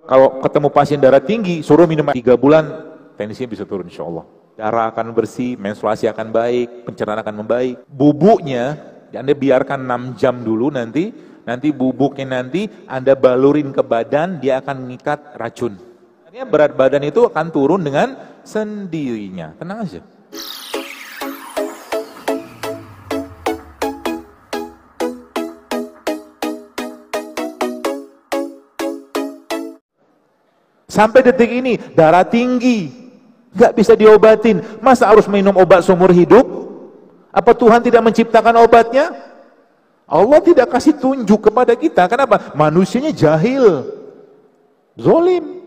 Kalau ketemu pasien darah tinggi, suruh minum 3 bulan, tensinya bisa turun insya Allah. Darah akan bersih, menstruasi akan baik, pencernaan akan membaik. Bubuknya, Anda biarkan 6 jam dulu nanti bubuknya nanti Anda balurin ke badan, dia akan mengikat racun. Artinya berat badan itu akan turun dengan sendirinya. Tenang aja. Sampai detik ini, darah tinggi, nggak bisa diobatin. Masa harus minum obat seumur hidup? Apa Tuhan tidak menciptakan obatnya? Allah tidak kasih tunjuk kepada kita. Kenapa? Manusianya jahil, zolim.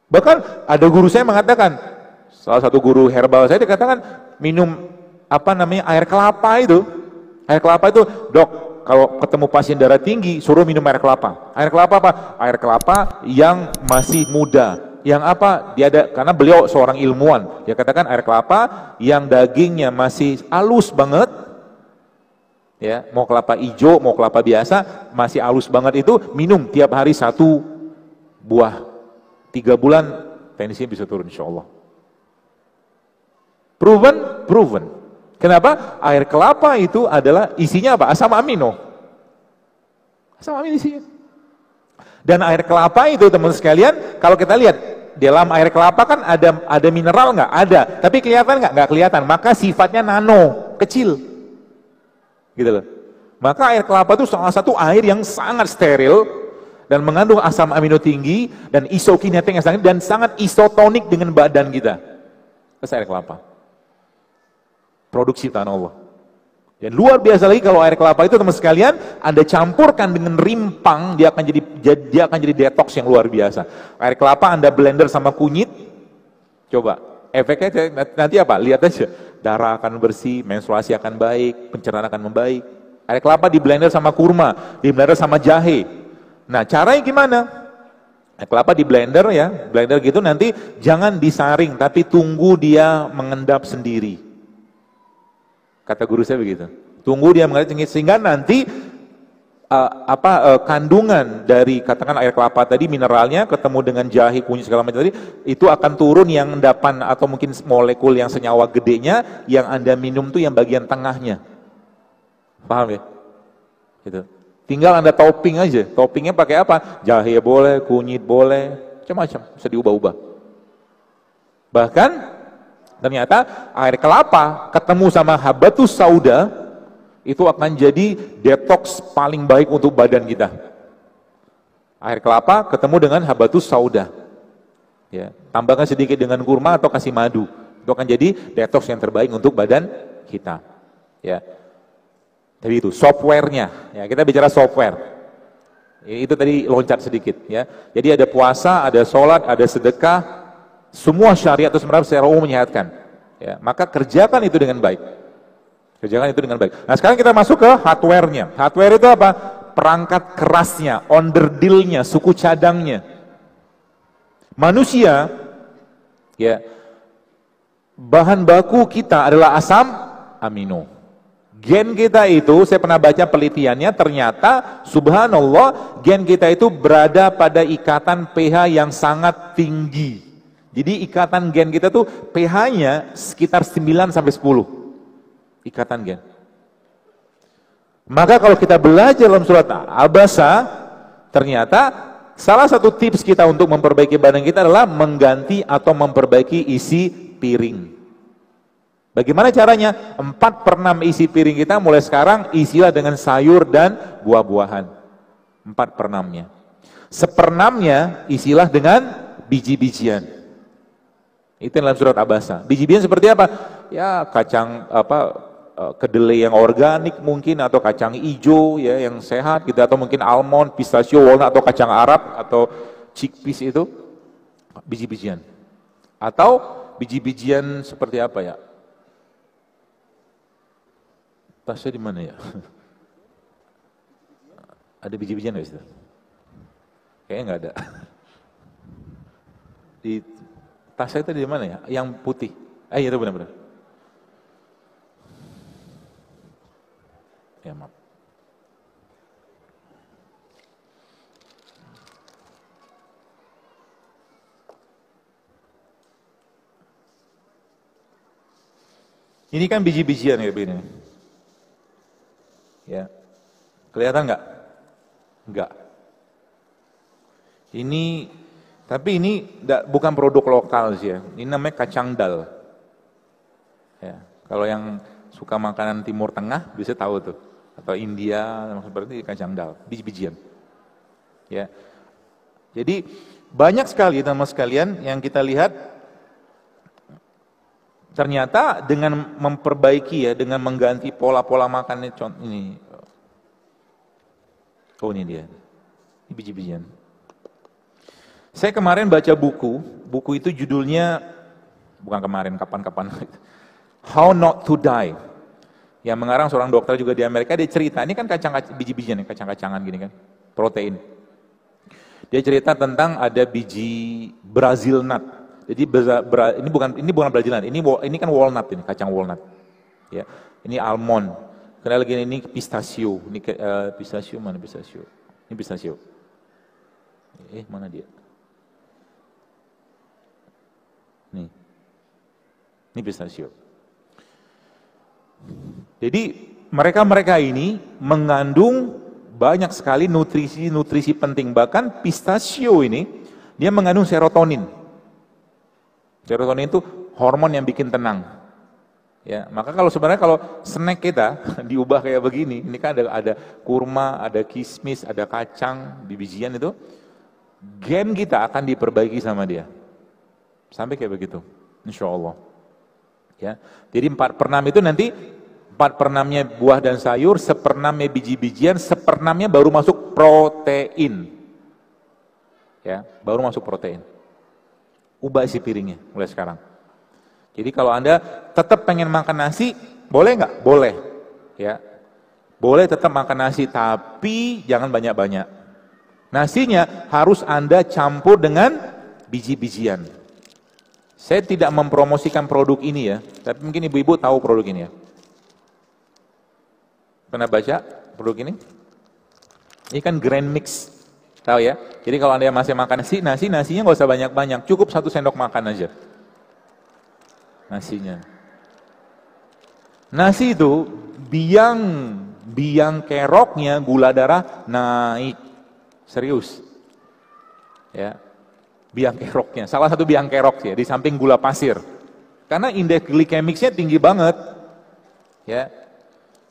Bahkan ada guru saya mengatakan, salah satu guru herbal saya dikatakan minum air kelapa itu. Air kelapa itu, dok, kalau ketemu pasien darah tinggi, suruh minum air kelapa. Air kelapa apa? Air kelapa yang masih muda. Yang apa? Karena beliau seorang ilmuwan. Dia katakan air kelapa yang dagingnya masih halus banget. Ya, mau kelapa hijau, mau kelapa biasa, masih halus banget itu, minum tiap hari 1 buah. 3 bulan, tensinya bisa turun insya Allah. Proven? Proven. Kenapa? Air kelapa itu adalah isinya apa? Asam amino. Asam amino isinya. Dan air kelapa itu teman sekalian, kalau kita lihat dalam air kelapa kan ada mineral nggak? Ada. Tapi kelihatan nggak? Nggak kelihatan. Maka sifatnya nano, kecil. Gitu loh. Maka air kelapa itu salah satu air yang sangat steril dan mengandung asam amino tinggi dan isokinetik yang sangat dan sangat isotonik dengan badan kita. Itu air kelapa. Produksi tanah Allah. Dan luar biasa lagi kalau air kelapa itu teman sekalian, Anda campurkan dengan rimpang, dia akan jadi detox yang luar biasa. Air kelapa Anda blender sama kunyit, coba, efeknya nanti apa? Lihat aja, darah akan bersih, menstruasi akan baik, pencernaan akan membaik. Air kelapa di blender sama kurma, di blender sama jahe. Nah, caranya gimana? Air kelapa di blender ya, blender gitu nanti jangan disaring, tapi tunggu dia mengendap sendiri. Kata guru saya begitu. Tunggu dia mengalir sehingga nanti kandungan dari katakan air kelapa tadi mineralnya ketemu dengan jahe, kunyit segala macam tadi itu akan turun yang endapan atau mungkin molekul yang senyawa gedenya yang Anda minum tuh yang bagian tengahnya. Paham ya? Gitu. Tinggal Anda topping aja. Toppingnya pakai apa? Jahe boleh, kunyit boleh, macam-macam, bisa diubah-ubah. Bahkan ternyata air kelapa ketemu sama habatus sauda itu akan jadi detox paling baik untuk badan kita. Air kelapa ketemu dengan habatus sauda. Ya, tambahkan sedikit dengan kurma atau kasih madu. Itu akan jadi detox yang terbaik untuk badan kita. Ya. Jadi itu softwarenya. Ya, kita bicara software. Itu tadi loncat sedikit ya. Jadi ada puasa, ada sholat, ada sedekah. Semua syariat itu sebenarnya secara umum menyehatkan. Ya, maka kerjakan itu dengan baik. Kerjakan itu dengan baik. Nah, sekarang kita masuk ke hardware-nya. Hardware itu apa? Perangkat kerasnya, onderdilnya, suku cadangnya. Manusia, ya, bahan baku kita adalah asam amino. Gen kita itu, saya pernah baca penelitiannya, ternyata subhanallah, gen kita itu berada pada ikatan pH yang sangat tinggi. Jadi ikatan gen kita tuh pH-nya sekitar 9 sampai 10. Ikatan gen. Maka kalau kita belajar dalam surat Abasa, ternyata salah satu tips kita untuk memperbaiki badan kita adalah mengganti atau memperbaiki isi piring. Bagaimana caranya? 4/6 isi piring kita mulai sekarang isilah dengan sayur dan buah-buahan. 4/6-nya. 1/6-nya isilah dengan biji-bijian. Itu dalam surat Abasa. Biji-bijian seperti apa? Ya kacang kedelai yang organik mungkin atau kacang hijau ya yang sehat gitu atau mungkin almond, pistachio, walnut atau kacang Arab atau chickpeas itu biji-bijian. Atau biji-bijian seperti apa ya? Tasnya di mana ya? Ada biji-bijian nggak sih? Kayaknya nggak ada. Di tasnya itu di mana ya? Yang putih. Itu benar-benar. Ya maaf. Ini kan biji-bijian ya begini. Ya. Kelihatan nggak? Enggak. Tapi ini bukan produk lokal sih ya. Ini namanya kacang dal. Ya. Kalau yang suka makanan Timur Tengah bisa tahu tuh. Atau India, seperti kacang dal, biji-bijian. Ya. Jadi banyak sekali teman-teman sekalian yang kita lihat ternyata dengan memperbaiki ya, dengan mengganti pola-pola makan ini. Oh ini dia. Ini biji-bijian. Saya kemarin baca buku itu judulnya, bukan kemarin, kapan-kapan. How Not to Die. Yang mengarang seorang dokter juga di Amerika, dia cerita, ini kan biji-bijian, kacang-kacangan gini kan, protein. Dia cerita tentang ada biji Brazil nut. Jadi ini bukan Brazil nut, ini kan walnut ini, kacang walnut. Ya, ini almond. Kemudian lagi ini pistachio. Ini pistachio mana pistachio? Ini pistachio. Mana dia? Nih. Ini pistachio. Jadi mereka ini mengandung banyak sekali nutrisi penting. Bahkan pistachio ini dia mengandung serotonin. Serotonin itu hormon yang bikin tenang. Ya, maka sebenarnya kalau snack kita diubah kayak begini, ini kan ada kurma, ada kismis, ada kacang, bijian itu, gen kita akan diperbaiki sama dia. Sampai kayak begitu, insya Allah. Ya, jadi 4/6 itu nanti 4/6-nya buah dan sayur, 1/6-nya biji-bijian, 1/6-nya baru masuk protein. Ya, baru masuk protein. Ubah isi piringnya mulai sekarang. Jadi kalau Anda tetap pengen makan nasi, boleh nggak? Boleh. Ya, boleh tetap makan nasi, tapi jangan banyak-banyak. Nasinya harus Anda campur dengan biji-bijian. Saya tidak mempromosikan produk ini ya, tapi mungkin ibu-ibu tahu produk ini ya. Pernah baca produk ini? Ini kan Grand Mix, tahu ya? Jadi kalau Anda masih makan nasinya nggak usah banyak-banyak, cukup 1 sendok makan aja. Nasinya. Nasi itu biang keroknya gula darah naik. Serius. Ya. Biang keroknya, salah satu biang kerok ya, di samping gula pasir. Karena indeks glikemiknya tinggi banget. Ya.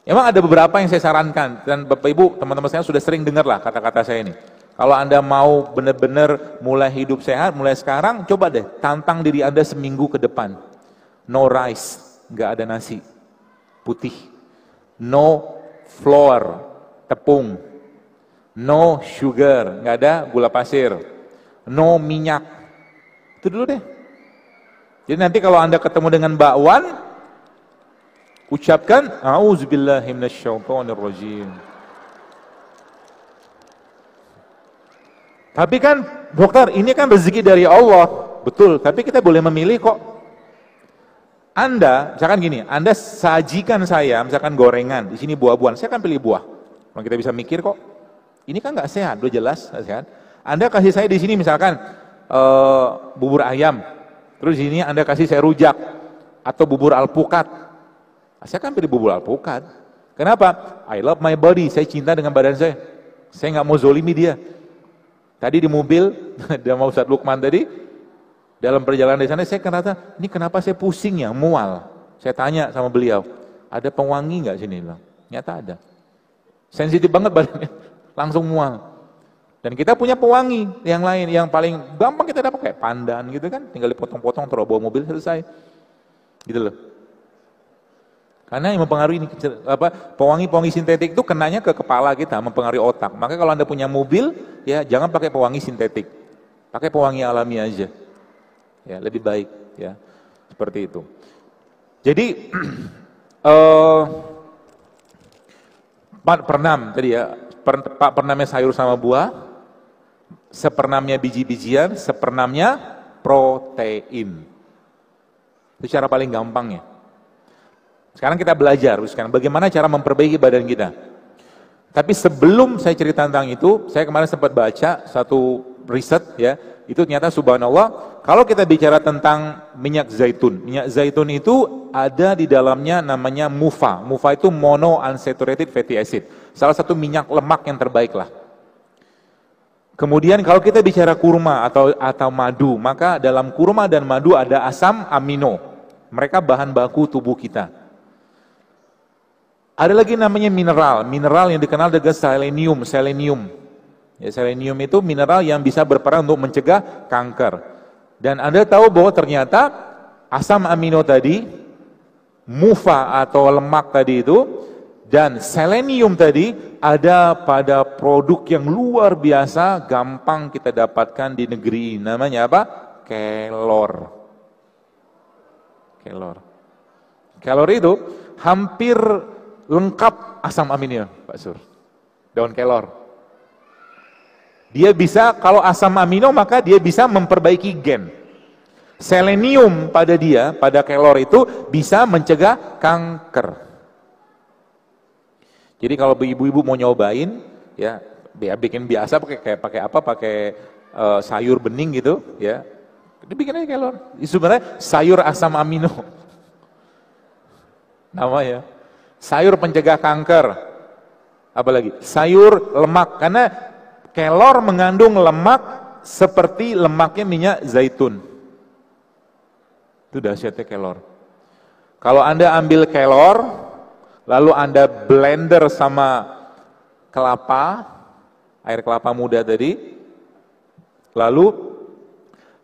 Emang ada beberapa yang saya sarankan, dan Bapak Ibu, teman-teman saya sudah sering dengar lah kata-kata saya ini. Kalau Anda mau benar-benar mulai hidup sehat, mulai sekarang, coba deh, tantang diri Anda seminggu ke depan. No rice, nggak ada nasi putih. No flour, tepung. No sugar, nggak ada gula pasir. No minyak. Itu dulu deh. Jadi nanti kalau Anda ketemu dengan bakwan, ucapkan A'udzubillahi minasyaitonirrajim. Tapi kan dokter, ini kan rezeki dari Allah. Betul, tapi kita boleh memilih kok. Anda, misalkan gini, Anda sajikan saya, misalkan gorengan, di sini buah-buahan, saya akan pilih buah. Kalau kita bisa mikir kok, ini kan nggak sehat, udah jelas nggak sehat. Anda kasih saya di sini misalkan bubur ayam, terus di sini Anda kasih saya rujak atau bubur alpukat. Saya kan pilih bubur alpukat. Kenapa? I love my body, saya cinta dengan badan saya. Saya nggak mau zolimi dia. Tadi di mobil, sama Ustadz Lukman tadi, dalam perjalanan di sana saya ngerasa, ini kenapa saya pusing ya, mual. Saya tanya sama beliau, ada pewangi nggak sini? Nyata ada. Sensitif banget badannya, langsung mual. Dan kita punya pewangi yang lain, yang paling gampang kita dapat kayak pandan gitu kan, tinggal dipotong-potong, taruh bawa mobil, selesai. Gitu loh. Karena yang mempengaruhi ini, pewangi-pewangi sintetik itu kenanya ke kepala kita, mempengaruhi otak. Maka kalau Anda punya mobil, ya jangan pakai pewangi sintetik. Pakai pewangi alami aja. Ya, lebih baik ya. Seperti itu. Jadi 4/6 tadi ya, 4/6-nya sayur sama buah, 1/6-nya biji-bijian, 1/6-nya protein. Itu cara paling gampangnya. Sekarang kita belajar, sekarang bagaimana cara memperbaiki badan kita. Tapi sebelum saya cerita tentang itu, saya kemarin sempat baca satu riset ya, Itu ternyata subhanallah, kalau kita bicara tentang minyak zaitun itu ada di dalamnya namanya MUFA. MUFA itu monounsaturated fatty acid. Salah satu minyak lemak yang terbaik lah. Kemudian kalau kita bicara kurma atau madu, maka dalam kurma dan madu ada asam amino. Mereka bahan baku tubuh kita. Ada lagi namanya mineral yang dikenal dengan selenium. Ya, selenium itu mineral yang bisa berperan untuk mencegah kanker. Dan Anda tahu bahwa ternyata asam amino tadi, MUFA atau lemak tadi itu, dan selenium tadi ada pada produk yang luar biasa gampang kita dapatkan di negeri ini. Namanya apa? Kelor. Kelor itu hampir lengkap asam amino, Pak Sur. Daun kelor. Dia bisa, kalau asam amino maka dia bisa memperbaiki gen. Selenium pada kelor itu bisa mencegah kanker. Jadi kalau ibu-ibu mau nyobain, ya bikin biasa pakai sayur bening gitu, ya. Dibikin aja kelor. Sebenarnya sayur asam amino. Namanya. Sayur pencegah kanker. Apalagi sayur lemak, karena kelor mengandung lemak seperti lemaknya minyak zaitun. Itu dahsyatnya kelor. Kalau Anda ambil kelor, lalu Anda blender sama kelapa, air kelapa muda tadi, lalu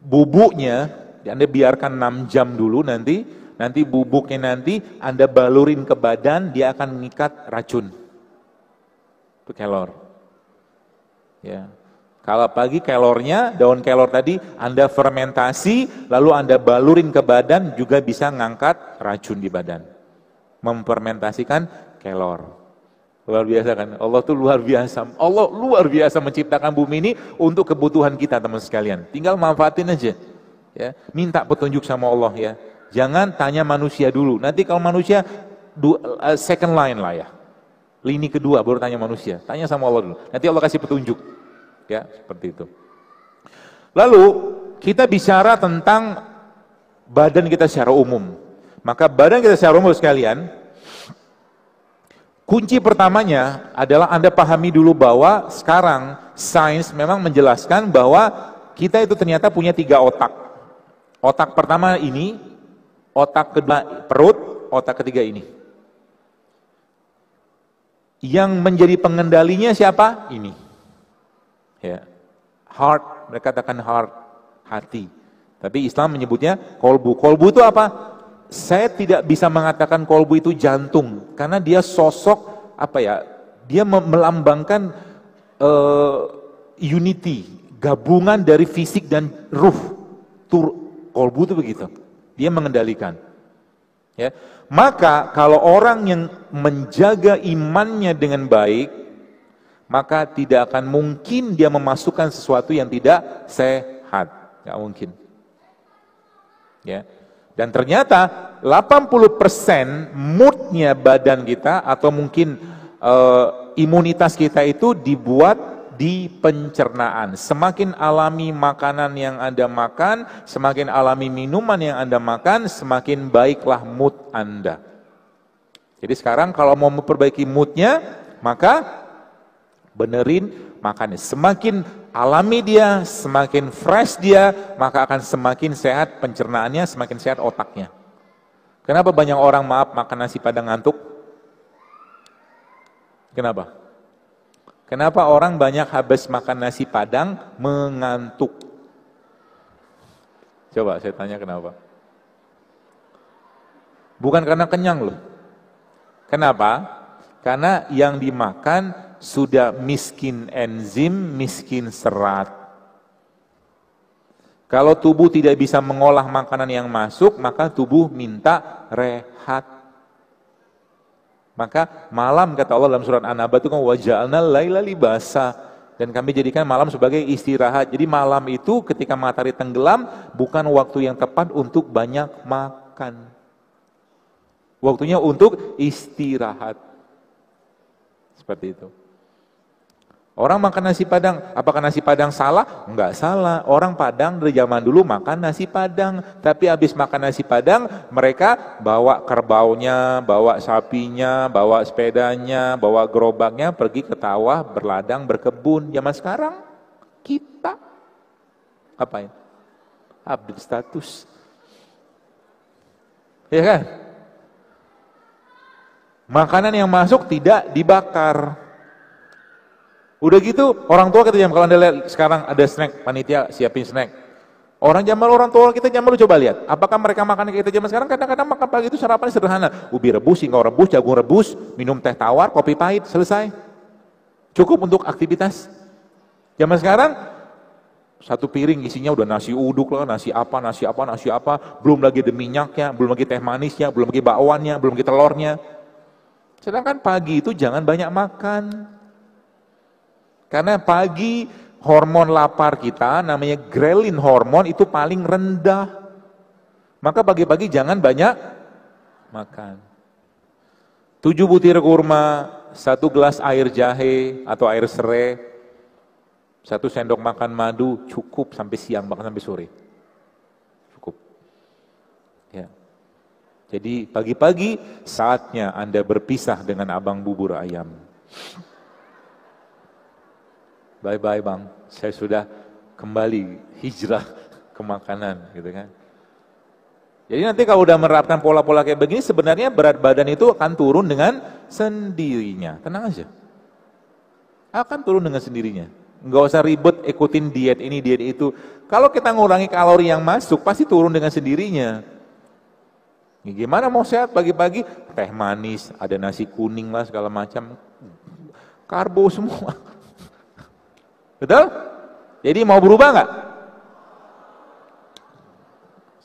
bubuknya Anda biarkan 6 jam dulu nanti bubuknya Anda balurin ke badan, dia akan mengikat racun. Itu kelor. Ya. Kalau pagi kelornya, daun kelor tadi Anda fermentasi, lalu Anda balurin ke badan, juga bisa ngangkat racun di badan. Memfermentasikan kelor. Luar biasa kan? Allah tuh luar biasa. Allah luar biasa menciptakan bumi ini untuk kebutuhan kita, teman sekalian. Tinggal manfaatin aja. Ya, minta petunjuk sama Allah ya. Jangan tanya manusia dulu. Nanti kalau manusia second line lah ya. Lini kedua baru tanya manusia. Tanya sama Allah dulu. Nanti Allah kasih petunjuk. Ya, seperti itu. Lalu kita bicara tentang badan kita secara umum. Maka badan kita secara umum sekalian, kunci pertamanya adalah Anda pahami dulu bahwa sekarang sains memang menjelaskan bahwa kita itu ternyata punya 3 otak. Otak pertama ini, otak kedua perut, otak ketiga ini. Yang menjadi pengendalinya siapa? Ini. Ya, heart, mereka katakan heart, hati. Tapi Islam menyebutnya kolbu. Kolbu itu apa? Saya tidak bisa mengatakan kolbu itu jantung, karena dia sosok apa ya? Dia melambangkan unity, gabungan dari fisik dan ruh. Kolbu itu begitu. Dia mengendalikan. Ya, maka kalau orang yang menjaga imannya dengan baik, maka tidak akan mungkin dia memasukkan sesuatu yang tidak sehat. Tidak mungkin. Ya. Dan ternyata 80% moodnya badan kita atau mungkin imunitas kita itu dibuat di pencernaan. Semakin alami makanan yang Anda makan, semakin alami minuman yang Anda makan, semakin baiklah mood Anda. Jadi sekarang kalau mau memperbaiki moodnya, maka benerin makannya. Semakin alami dia, semakin fresh dia, maka akan semakin sehat pencernaannya, semakin sehat otaknya. Kenapa banyak orang makan nasi padang ngantuk? Kenapa? Kenapa orang banyak habis makan nasi padang mengantuk? Coba saya tanya kenapa? Bukan karena kenyang loh. Kenapa? Karena yang dimakan sudah miskin enzim, miskin serat. Kalau tubuh tidak bisa mengolah makanan yang masuk, maka tubuh minta rehat. Maka malam kata Allah dalam surat An-Naba itu kan waja'alna laila libasa, dan kami jadikan malam sebagai istirahat. Jadi malam itu ketika matahari tenggelam bukan waktu yang tepat untuk banyak makan. Waktunya untuk istirahat. Seperti itu. Orang makan nasi Padang, apakah nasi Padang salah? Enggak salah. Orang Padang dari zaman dulu makan nasi Padang. Tapi habis makan nasi Padang, mereka bawa kerbaunya, bawa sapinya, bawa sepedanya, bawa gerobaknya, pergi ke sawah, berladang, berkebun. Zaman sekarang, kita apain? Update status. Ya kan? Makanan yang masuk tidak dibakar. Udah gitu, orang tua kita kalau Anda lihat sekarang ada snack, panitia siapin snack. Orang tua kita zaman dulu coba lihat, apakah mereka makan kayak kita zaman sekarang? Kadang-kadang makan pagi itu sarapannya sederhana, ubi rebus, singkong rebus, jagung rebus, minum teh tawar, kopi pahit, selesai. Cukup untuk aktivitas. Zaman sekarang, satu piring isinya udah nasi uduk lah, nasi apa, belum lagi ada minyaknya, belum lagi teh manisnya, belum lagi bakwannya, belum lagi telurnya. Sedangkan pagi itu jangan banyak makan. Karena pagi hormon lapar kita namanya ghrelin hormon itu paling rendah. Maka pagi-pagi jangan banyak makan. 7 butir kurma, 1 gelas air jahe atau air serai, 1 sendok makan madu cukup sampai siang bahkan sampai sore. Cukup. Ya. Jadi pagi-pagi saatnya Anda berpisah dengan abang bubur ayam. Bye-bye bang, saya sudah kembali hijrah ke makanan gitu kan. Jadi nanti kalau udah menerapkan pola-pola kayak begini, sebenarnya berat badan itu akan turun dengan sendirinya. Tenang aja. Akan turun dengan sendirinya. Nggak usah ribet ikutin diet ini, diet itu. Kalau kita ngurangi kalori yang masuk, pasti turun dengan sendirinya. Gimana mau sehat pagi-pagi? Teh manis, ada nasi kuning lah segala macam. Karbo semua. Betul? Jadi mau berubah nggak?